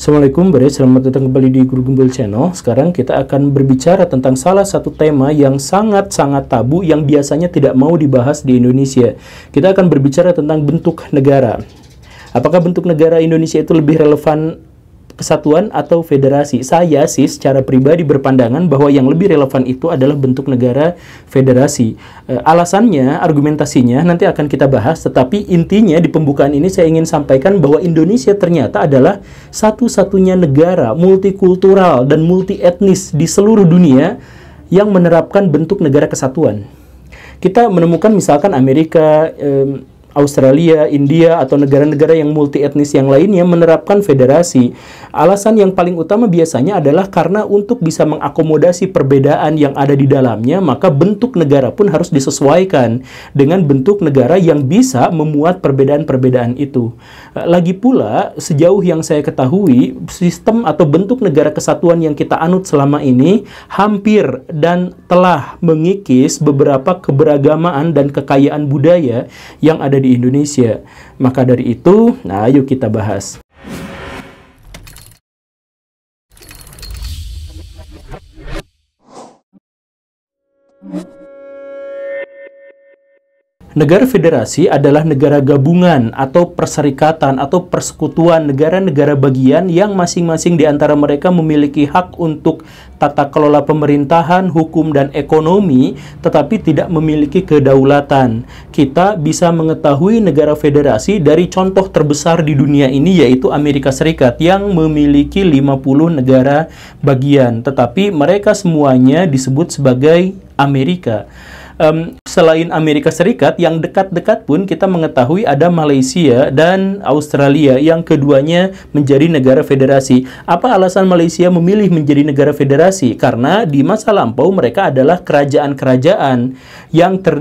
Assalamualaikum, selamat datang kembali di Guru Gembel Channel. Sekarang kita akan berbicara tentang salah satu tema yang sangat-sangat tabu yang biasanya tidak mau dibahas di Indonesia. Kita akan berbicara tentang bentuk negara. Apakah bentuk negara Indonesia itu lebih relevan kesatuan atau federasi? Saya sih secara pribadi berpandangan bahwa yang lebih relevan itu adalah bentuk negara federasi. Alasannya, argumentasinya nanti akan kita bahas, tetapi intinya di pembukaan ini saya ingin sampaikan bahwa Indonesia ternyata adalah satu-satunya negara multikultural dan multi etnis di seluruh dunia yang menerapkan bentuk negara kesatuan. Kita menemukan misalkan Amerika, Australia, India, atau negara-negara yang multi etnis yang lainnya menerapkan federasi. Alasan yang paling utama biasanya adalah karena untuk bisa mengakomodasi perbedaan yang ada di dalamnya, maka bentuk negara pun harus disesuaikan dengan bentuk negara yang bisa memuat perbedaan-perbedaan itu. Lagi pula, sejauh yang saya ketahui, sistem atau bentuk negara kesatuan yang kita anut selama ini hampir dan telah mengikis beberapa keberagamaan dan kekayaan budaya yang ada di Indonesia. Maka dari itu, ayo kita bahas. Negara federasi adalah negara gabungan atau perserikatan atau persekutuan negara-negara bagian yang masing-masing di antara mereka memiliki hak untuk tata kelola pemerintahan, hukum, dan ekonomi, tetapi tidak memiliki kedaulatan. Kita bisa mengetahui negara federasi dari contoh terbesar di dunia ini, yaitu Amerika Serikat yang memiliki 50 negara bagian, tetapi mereka semuanya disebut sebagai Amerika. Selain Amerika Serikat, yang dekat-dekat pun kita mengetahui ada Malaysia dan Australia yang keduanya menjadi negara federasi. Apa alasan Malaysia memilih menjadi negara federasi? Karena di masa lampau mereka adalah kerajaan-kerajaan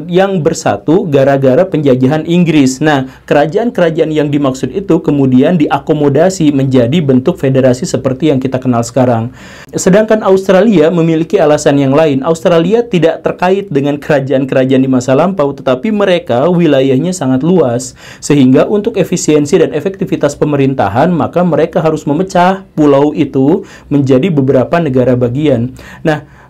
yang bersatu gara-gara penjajahan Inggris. Nah, kerajaan-kerajaan yang dimaksud itu kemudian diakomodasi menjadi bentuk federasi seperti yang kita kenal sekarang. Sedangkan Australia memiliki alasan yang lain. Australia tidak terkait dengan kerajaan-kerajaan di masa lampau, tetapi mereka wilayahnya sangat luas, sehingga untuk efisiensi dan efektivitas pemerintahan, maka mereka harus memecah pulau itu menjadi beberapa negara bagian. Nah,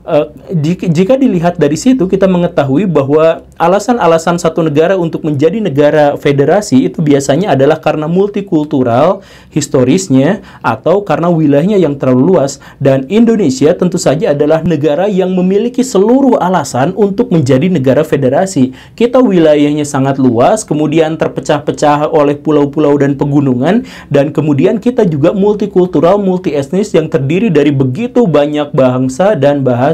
jika dilihat dari situ, kita mengetahui bahwa alasan-alasan satu negara untuk menjadi negara federasi itu biasanya adalah karena multikultural historisnya atau karena wilayahnya yang terlalu luas. Dan Indonesia tentu saja adalah negara yang memiliki seluruh alasan untuk menjadi negara federasi. Kita wilayahnya sangat luas, kemudian terpecah-pecah oleh pulau-pulau dan pegunungan, dan kemudian kita juga multikultural, multi etnis yang terdiri dari begitu banyak bangsa dan bahasa.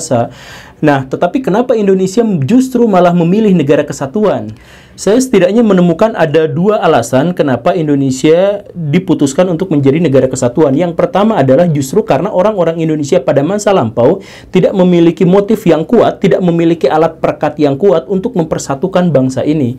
Nah, tetapi kenapa Indonesia justru malah memilih negara kesatuan? Saya setidaknya menemukan ada dua alasan kenapa Indonesia diputuskan untuk menjadi negara kesatuan. Yang pertama adalah justru karena orang-orang Indonesia pada masa lampau tidak memiliki motif yang kuat, tidak memiliki alat perekat yang kuat untuk mempersatukan bangsa ini.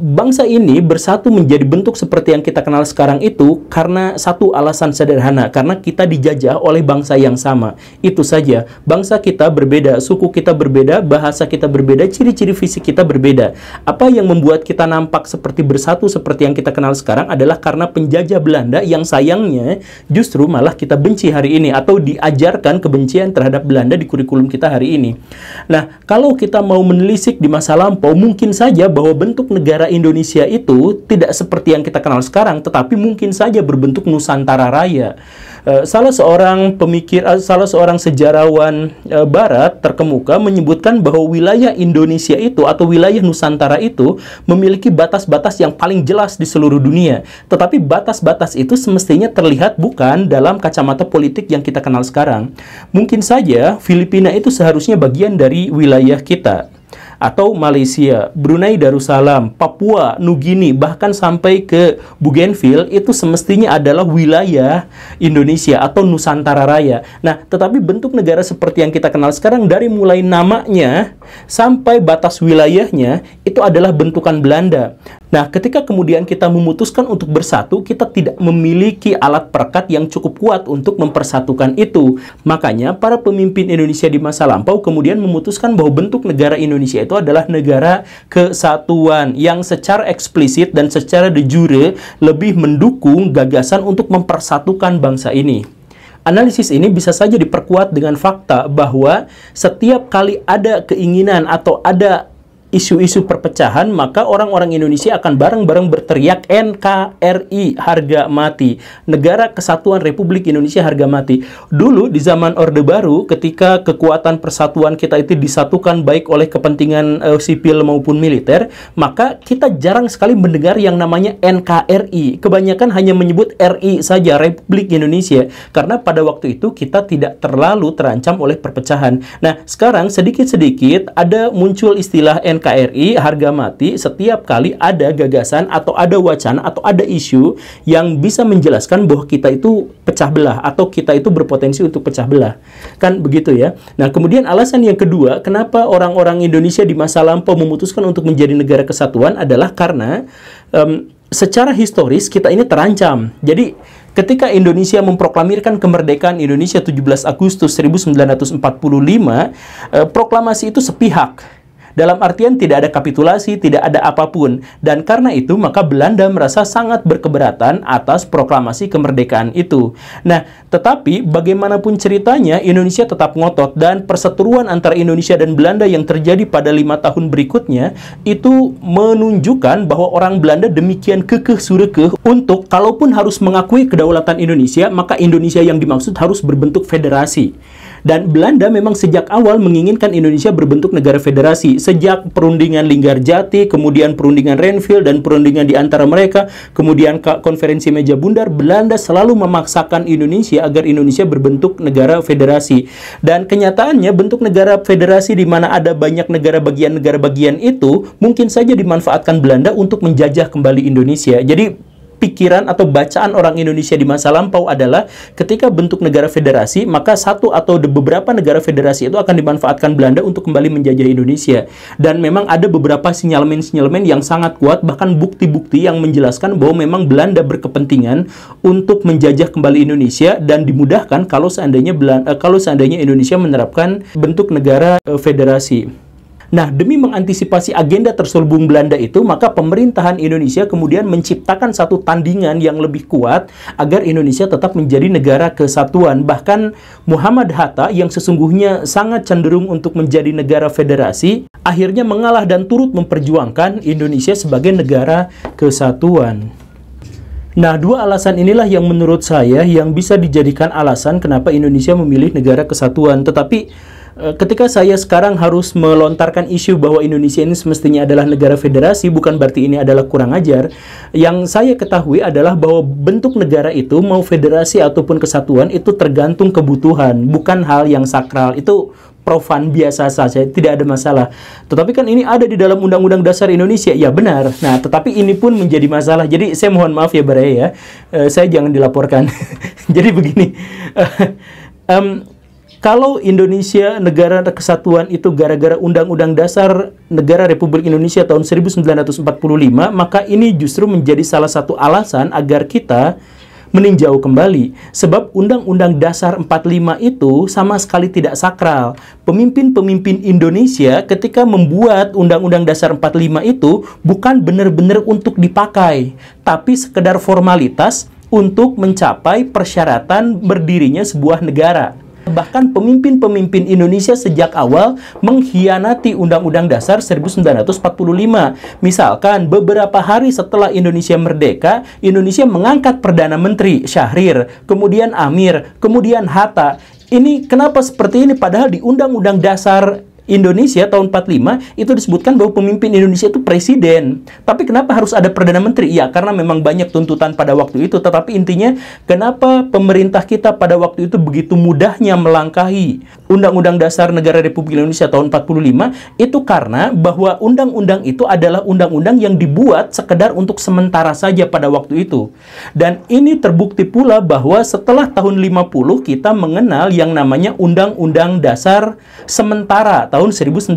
Bangsa ini bersatu menjadi bentuk seperti yang kita kenal sekarang itu karena satu alasan sederhana, karena kita dijajah oleh bangsa yang sama. Itu saja. Bangsa kita berbeda, suku kita berbeda, bahasa kita berbeda, ciri-ciri fisik kita berbeda. Apa yang membuat kita nampak seperti bersatu seperti yang kita kenal sekarang adalah karena penjajah Belanda yang sayangnya justru malah kita benci hari ini atau diajarkan kebencian terhadap Belanda di kurikulum kita hari ini. Nah, kalau kita mau menelisik di masa lampau, mungkin saja bahwa bentuk negara Indonesia itu tidak seperti yang kita kenal sekarang, tetapi mungkin saja berbentuk Nusantara Raya. Salah seorang sejarawan Barat terkemuka menyebutkan bahwa wilayah Indonesia itu atau wilayah Nusantara itu memiliki batas-batas yang paling jelas di seluruh dunia. Tetapi batas-batas itu semestinya terlihat bukan dalam kacamata politik yang kita kenal sekarang. Mungkin saja Filipina itu seharusnya bagian dari wilayah kita, atau Malaysia, Brunei Darussalam, Papua, Nugini, bahkan sampai ke Bougainville itu semestinya adalah wilayah Indonesia atau Nusantara Raya. Nah, tetapi bentuk negara seperti yang kita kenal sekarang dari mulai namanya sampai batas wilayahnya itu adalah bentukan Belanda. Nah, ketika kemudian kita memutuskan untuk bersatu, kita tidak memiliki alat perekat yang cukup kuat untuk mempersatukan itu. Makanya, para pemimpin Indonesia di masa lampau kemudian memutuskan bahwa bentuk negara Indonesia itu adalah negara kesatuan yang secara eksplisit dan secara de jure lebih mendukung gagasan untuk mempersatukan bangsa ini. Analisis ini bisa saja diperkuat dengan fakta bahwa setiap kali ada keinginan atau ada isu-isu perpecahan, maka orang-orang Indonesia akan bareng-bareng berteriak NKRI, harga mati. Negara Kesatuan Republik Indonesia, harga mati. Dulu di zaman Orde Baru, ketika kekuatan persatuan kita itu disatukan baik oleh kepentingan sipil maupun militer, maka kita jarang sekali mendengar yang namanya NKRI. Kebanyakan hanya menyebut RI saja, Republik Indonesia. Karena pada waktu itu kita tidak terlalu terancam oleh perpecahan. Nah, sekarang sedikit-sedikit ada muncul istilah NKRI, harga mati, setiap kali ada gagasan atau ada wacana atau ada isu yang bisa menjelaskan bahwa kita itu pecah belah atau kita itu berpotensi untuk pecah belah. Kan begitu ya. Nah, kemudian alasan yang kedua, kenapa orang-orang Indonesia di masa lampau memutuskan untuk menjadi negara kesatuan adalah karena secara historis kita ini terancam. Jadi, ketika Indonesia memproklamirkan kemerdekaan Indonesia 17 Agustus 1945, proklamasi itu sepihak. Dalam artian tidak ada kapitulasi, tidak ada apapun. Dan karena itu, maka Belanda merasa sangat berkeberatan atas proklamasi kemerdekaan itu. Nah, tetapi bagaimanapun ceritanya, Indonesia tetap ngotot. Dan perseteruan antara Indonesia dan Belanda yang terjadi pada 5 tahun berikutnya, itu menunjukkan bahwa orang Belanda demikian kekeh surekeh untuk, kalaupun harus mengakui kedaulatan Indonesia, maka Indonesia yang dimaksud harus berbentuk federasi. Dan Belanda memang sejak awal menginginkan Indonesia berbentuk negara federasi. Sejak perundingan Linggarjati, kemudian perundingan Renville, dan perundingan di antara mereka, kemudian konferensi meja bundar, Belanda selalu memaksakan Indonesia agar Indonesia berbentuk negara federasi. Dan kenyataannya bentuk negara federasi di mana ada banyak negara bagian itu, mungkin saja dimanfaatkan Belanda untuk menjajah kembali Indonesia. Jadi, pikiran atau bacaan orang Indonesia di masa lampau adalah ketika bentuk negara federasi, maka satu atau beberapa negara federasi itu akan dimanfaatkan Belanda untuk kembali menjajah Indonesia. Dan memang ada beberapa sinyalemen-sinyalemen yang sangat kuat, bahkan bukti-bukti yang menjelaskan bahwa memang Belanda berkepentingan untuk menjajah kembali Indonesia dan dimudahkan kalau seandainya Indonesia menerapkan bentuk negara federasi. Nah, demi mengantisipasi agenda terselubung Belanda itu, maka pemerintahan Indonesia kemudian menciptakan satu tandingan yang lebih kuat agar Indonesia tetap menjadi negara kesatuan. Bahkan Muhammad Hatta yang sesungguhnya sangat cenderung untuk menjadi negara federasi, akhirnya mengalah dan turut memperjuangkan Indonesia sebagai negara kesatuan. Nah, dua alasan inilah yang menurut saya yang bisa dijadikan alasan kenapa Indonesia memilih negara kesatuan. Tetapi ketika saya sekarang harus melontarkan isu bahwa Indonesia ini semestinya adalah negara federasi, bukan berarti ini adalah kurang ajar. Yang saya ketahui adalah bahwa bentuk negara itu, mau federasi ataupun kesatuan, itu tergantung kebutuhan, bukan hal yang sakral. Itu profan biasa saja, tidak ada masalah. Tetapi kan ini ada di dalam Undang-Undang Dasar Indonesia, ya benar. Nah, tetapi ini pun menjadi masalah. Jadi saya mohon maaf ya Baraya ya, saya jangan dilaporkan. Jadi begini, kalau Indonesia negara kesatuan itu gara-gara Undang-Undang Dasar Negara Republik Indonesia tahun 1945, maka ini justru menjadi salah satu alasan agar kita meninjau kembali. Sebab Undang-Undang Dasar 45 itu sama sekali tidak sakral. Pemimpin-pemimpin Indonesia ketika membuat Undang-Undang Dasar 45 itu bukan benar-benar untuk dipakai, tapi sekedar formalitas untuk mencapai persyaratan berdirinya sebuah negara. Bahkan pemimpin-pemimpin Indonesia sejak awal mengkhianati Undang-Undang Dasar 1945. Misalkan beberapa hari setelah Indonesia merdeka, Indonesia mengangkat Perdana Menteri Syahrir, kemudian Amir, kemudian Hatta. Ini kenapa seperti ini? Padahal di Undang-Undang Dasar Indonesia tahun 45 itu disebutkan bahwa pemimpin Indonesia itu presiden. Tapi kenapa harus ada Perdana Menteri? Ya, karena memang banyak tuntutan pada waktu itu. Tetapi intinya, kenapa pemerintah kita pada waktu itu begitu mudahnya melangkahi Undang-Undang Dasar Negara Republik Indonesia tahun 45? Itu karena bahwa undang-undang itu adalah undang-undang yang dibuat sekedar untuk sementara saja pada waktu itu. Dan ini terbukti pula bahwa setelah tahun 50 kita mengenal yang namanya Undang-Undang Dasar Sementara tahun 1950.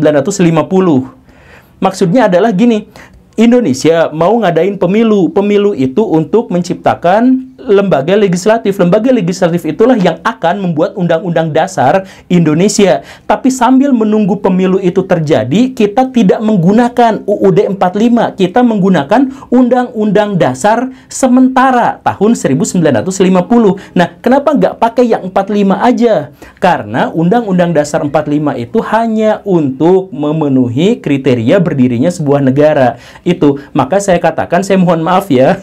Maksudnya adalah gini, Indonesia mau ngadain pemilu. Pemilu itu untuk menciptakan lembaga legislatif. Lembaga legislatif itulah yang akan membuat undang-undang dasar Indonesia. Tapi sambil menunggu pemilu itu terjadi, kita tidak menggunakan UUD 45. Kita menggunakan Undang-Undang Dasar sementara tahun 1950. Nah, kenapa nggak pakai yang 45 aja? Karena Undang-Undang Dasar 45 itu hanya untuk memenuhi kriteria berdirinya sebuah negara. Itu, maka saya katakan, saya mohon maaf ya,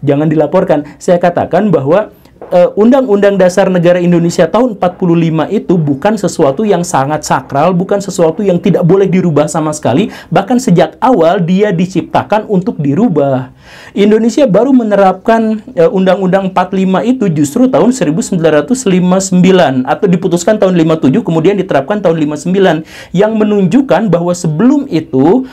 jangan dilaporkan, saya katakan bahwa Undang-Undang Dasar Negara Indonesia tahun 45 itu bukan sesuatu yang sangat sakral, bukan sesuatu yang tidak boleh dirubah sama sekali, bahkan sejak awal dia diciptakan untuk dirubah. Indonesia baru menerapkan Undang-Undang 45 itu justru tahun 1959 atau diputuskan tahun 57 kemudian diterapkan tahun 59, yang menunjukkan bahwa sebelum itu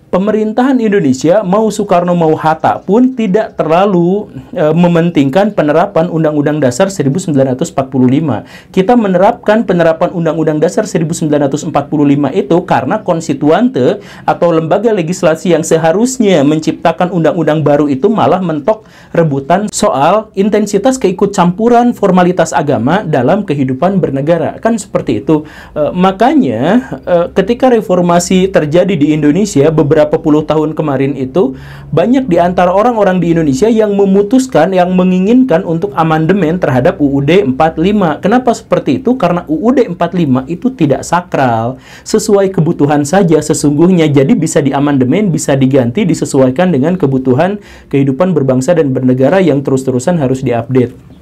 pemerintahan Indonesia, mau Soekarno mau Hatta pun tidak terlalu mementingkan penerapan Undang-Undang Dasar 1945. Kita menerapkan penerapan Undang-Undang Dasar 1945 itu karena konstituante atau lembaga legislasi yang seharusnya menciptakan undang-undang baru itu malah mentok rebutan soal intensitas keikutcampuran formalitas agama dalam kehidupan bernegara. Kan seperti itu. Makanya ketika reformasi terjadi di Indonesia beberapa puluh tahun kemarin itu, banyak di antara orang-orang di Indonesia yang memutuskan, yang menginginkan untuk amandemen terhadap UUD 45. Kenapa seperti itu? Karena UUD 45 itu tidak sakral, sesuai kebutuhan saja sesungguhnya. Jadi bisa diamandemen, bisa diganti, disesuaikan dengan kebutuhan kehidupan berbangsa dan bernegara yang terus-terusan harus diupdate.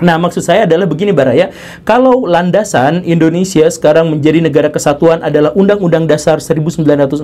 Nah, maksud saya adalah begini Baraya, kalau landasan Indonesia sekarang menjadi negara kesatuan adalah Undang-Undang Dasar 1945,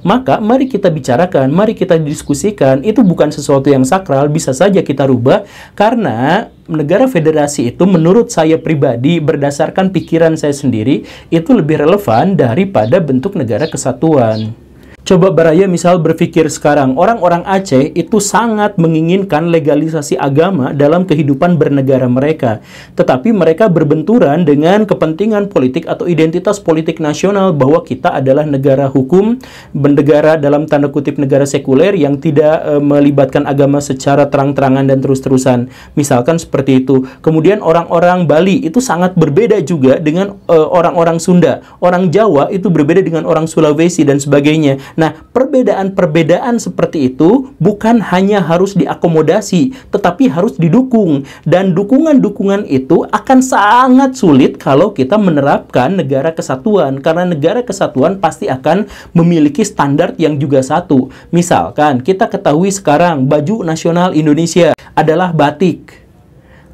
maka mari kita bicarakan, mari kita diskusikan, itu bukan sesuatu yang sakral, bisa saja kita rubah, karena negara federasi itu menurut saya pribadi, berdasarkan pikiran saya sendiri, itu lebih relevan daripada bentuk negara kesatuan. Coba Baraya misal berpikir sekarang, orang-orang Aceh itu sangat menginginkan legalisasi agama dalam kehidupan bernegara mereka. Tetapi mereka berbenturan dengan kepentingan politik atau identitas politik nasional bahwa kita adalah negara hukum, bernegara dalam tanda kutip negara sekuler yang tidak melibatkan agama secara terang-terangan dan terus-terusan. Misalkan seperti itu. Kemudian orang-orang Bali itu sangat berbeda juga dengan orang-orang Sunda. Orang Jawa itu berbeda dengan orang Sulawesi dan sebagainya. Nah, perbedaan-perbedaan seperti itu bukan hanya harus diakomodasi, tetapi harus didukung. Dan dukungan-dukungan itu akan sangat sulit kalau kita menerapkan negara kesatuan. Karena negara kesatuan pasti akan memiliki standar yang juga satu. Misalkan, kita ketahui sekarang baju nasional Indonesia adalah batik.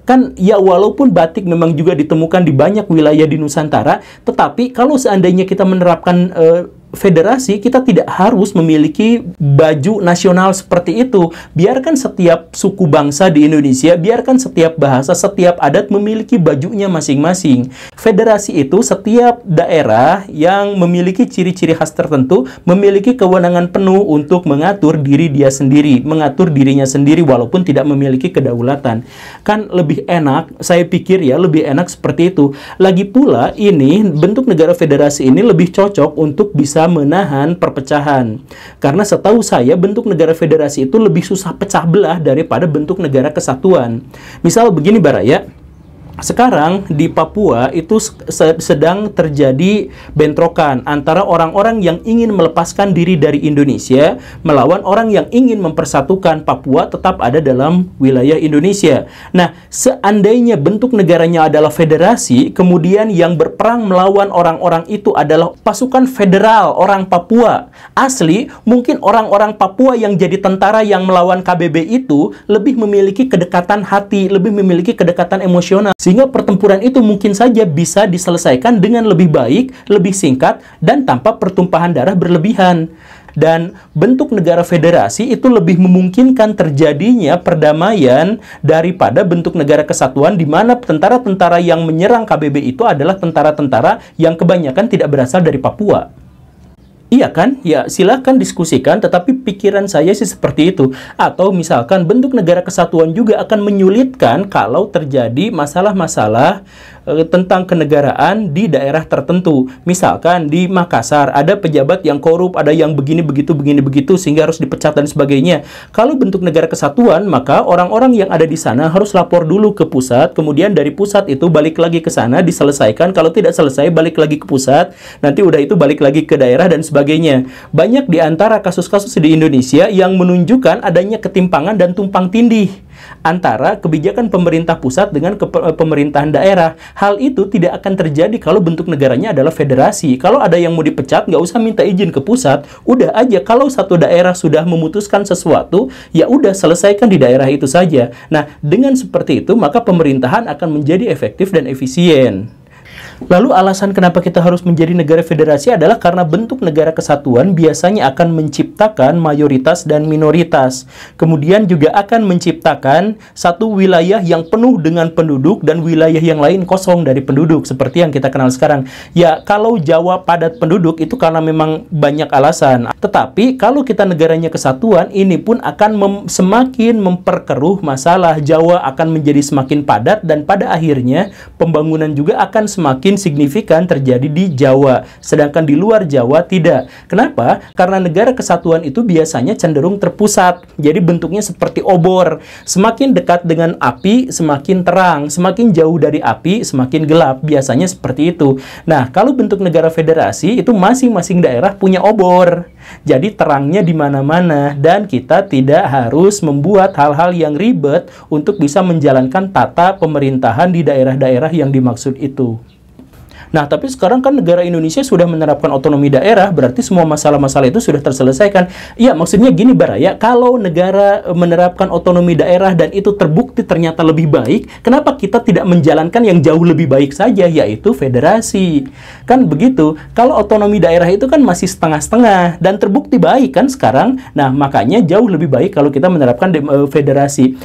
Kan ya walaupun batik memang juga ditemukan di banyak wilayah di Nusantara, tetapi kalau seandainya kita menerapkan federasi, kita tidak harus memiliki baju nasional seperti itu. Biarkan setiap suku bangsa di Indonesia, biarkan setiap bahasa, setiap adat memiliki bajunya masing-masing. Federasi itu setiap daerah yang memiliki ciri-ciri khas tertentu memiliki kewenangan penuh untuk mengatur diri dia sendiri, mengatur dirinya sendiri walaupun tidak memiliki kedaulatan. Kan lebih enak, saya pikir ya, lebih enak seperti itu. Lagi pula ini bentuk negara federasi ini lebih cocok untuk bisa menahan perpecahan. Karena setahu saya bentuk negara federasi itu lebih susah pecah belah daripada bentuk negara kesatuan. Misal begini Baraya, sekarang di Papua itu sedang terjadi bentrokan antara orang-orang yang ingin melepaskan diri dari Indonesia melawan orang yang ingin mempersatukan Papua tetap ada dalam wilayah Indonesia. Nah, seandainya bentuk negaranya adalah federasi, kemudian yang berperang melawan orang-orang itu adalah pasukan federal orang Papua asli, mungkin orang-orang Papua yang jadi tentara yang melawan KBB itu lebih memiliki kedekatan hati, lebih memiliki kedekatan emosional. Sehingga pertempuran itu mungkin saja bisa diselesaikan dengan lebih baik, lebih singkat, dan tanpa pertumpahan darah berlebihan. Dan bentuk negara federasi itu lebih memungkinkan terjadinya perdamaian daripada bentuk negara kesatuan di mana tentara-tentara yang menyerang KBB itu adalah tentara-tentara yang kebanyakan tidak berasal dari Papua. Iya kan? Ya silakan diskusikan, tetapi pikiran saya sih seperti itu. Atau misalkan bentuk negara kesatuan juga akan menyulitkan kalau terjadi masalah-masalah tentang kenegaraan di daerah tertentu. Misalkan di Makassar ada pejabat yang korup, ada yang begini begitu sehingga harus dipecat dan sebagainya. Kalau bentuk negara kesatuan, maka orang-orang yang ada di sana harus lapor dulu ke pusat, kemudian dari pusat itu balik lagi ke sana diselesaikan. Kalau tidak selesai balik lagi ke pusat, nanti udah itu balik lagi ke daerah dan sebagainya. Banyak di antara kasus-kasus di Indonesia yang menunjukkan adanya ketimpangan dan tumpang tindih antara kebijakan pemerintah pusat dengan pemerintahan daerah. Hal itu tidak akan terjadi kalau bentuk negaranya adalah federasi. Kalau ada yang mau dipecat, nggak usah minta izin ke pusat, udah aja kalau satu daerah sudah memutuskan sesuatu, ya udah selesaikan di daerah itu saja. Nah, dengan seperti itu, maka pemerintahan akan menjadi efektif dan efisien. Lalu alasan kenapa kita harus menjadi negara federasi adalah karena bentuk negara kesatuan biasanya akan menciptakan mayoritas dan minoritas. Kemudian juga akan menciptakan satu wilayah yang penuh dengan penduduk dan wilayah yang lain kosong dari penduduk, seperti yang kita kenal sekarang. Ya, kalau Jawa padat penduduk itu karena memang banyak alasan. Tetapi kalau kita negaranya kesatuan, ini pun akan semakin memperkeruh masalah. Jawa akan menjadi semakin padat dan pada akhirnya pembangunan juga akan semakin signifikan terjadi di Jawa, sedangkan di luar Jawa tidak. Kenapa? Karena negara kesatuan itu biasanya cenderung terpusat, jadi bentuknya seperti obor. Semakin dekat dengan api, semakin terang. Semakin jauh dari api, semakin gelap. Biasanya seperti itu. Nah, kalau bentuk negara federasi, itu masing-masing daerah punya obor. Jadi terangnya di mana-mana, dan kita tidak harus membuat hal-hal yang ribet untuk bisa menjalankan tata pemerintahan di daerah-daerah yang dimaksud itu. Nah, tapi sekarang kan negara Indonesia sudah menerapkan otonomi daerah, berarti semua masalah-masalah itu sudah terselesaikan. Iya, maksudnya gini Baraya, kalau negara menerapkan otonomi daerah dan itu terbukti ternyata lebih baik, kenapa kita tidak menjalankan yang jauh lebih baik saja, yaitu federasi? Kan begitu. Kalau otonomi daerah itu kan masih setengah-setengah dan terbukti baik kan sekarang. Nah, makanya jauh lebih baik kalau kita menerapkan federasi.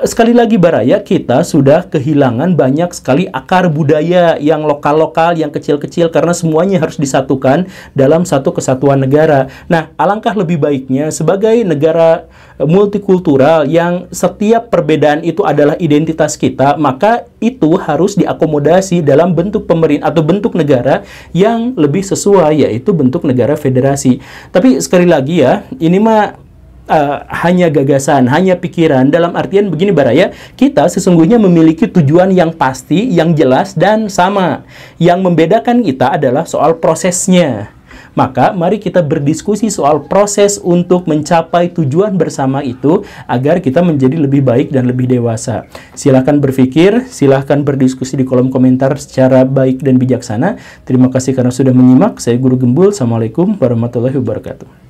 Sekali lagi Baraya, kita sudah kehilangan banyak sekali akar budaya yang lokal-lokal, yang kecil-kecil, karena semuanya harus disatukan dalam satu kesatuan negara. Nah, alangkah lebih baiknya sebagai negara multikultural yang setiap perbedaan itu adalah identitas kita, maka itu harus diakomodasi dalam bentuk pemerintah atau bentuk negara yang lebih sesuai, yaitu bentuk negara federasi. Tapi sekali lagi ya, ini mah hanya gagasan, hanya pikiran. Dalam artian begini Baraya, kita sesungguhnya memiliki tujuan yang pasti, yang jelas dan sama. Yang membedakan kita adalah soal prosesnya. Maka mari kita berdiskusi soal proses untuk mencapai tujuan bersama itu agar kita menjadi lebih baik dan lebih dewasa. Silahkan berpikir, silahkan berdiskusi di kolom komentar secara baik dan bijaksana. Terima kasih karena sudah menyimak. Saya Guru Gembul. Assalamualaikum warahmatullahi wabarakatuh.